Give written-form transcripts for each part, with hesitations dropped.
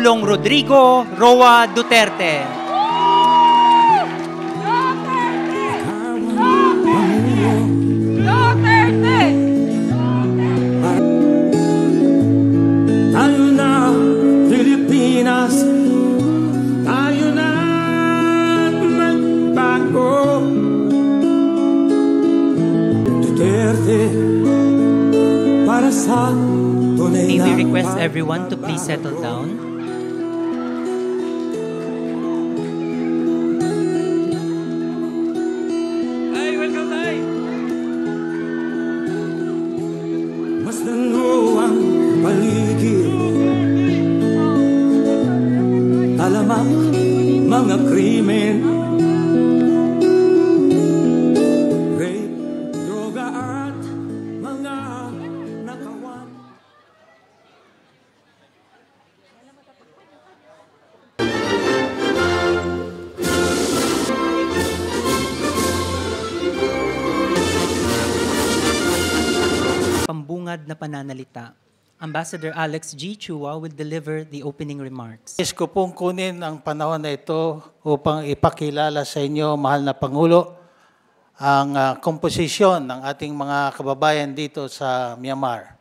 Pangulong Rodrigo Roa Duterte. Tayo na, Pilipinas, tayo na magbago. Duterte, para sa tunay na May we request everyone to please settle down? Ay, welcome tayo. Masdan mo ang paligid, talamak mga krimen, rape, droga at mga nakawan. Pambungad na pananalita. Ambassador Alex G. Chua will deliver the opening remarks. Nais ko pong kunin ang panahon na ito upang ipakilala sa inyo, mahal na Pangulo, ang komposisyon ng ating mga kababayan dito sa Myanmar.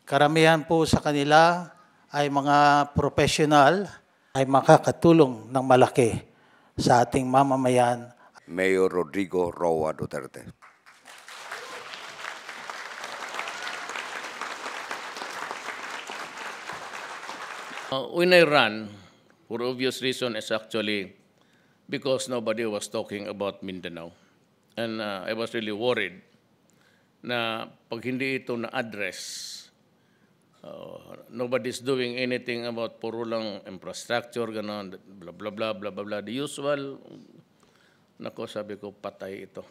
Karamihan po sa kanila ay mga profesional, ay makakatulong ng malaki sa ating mamamayan. Mayor Rodrigo Roa Duterte. When I ran, for obvious reason, is actually because nobody was talking about Mindanao. And I was really worried na pag hindi ito na-address, nobody's doing anything about puro lang infrastructure, gano'n, blah, blah, blah, blah, blah, blah. The usual, nako, sabi ko, patay ito.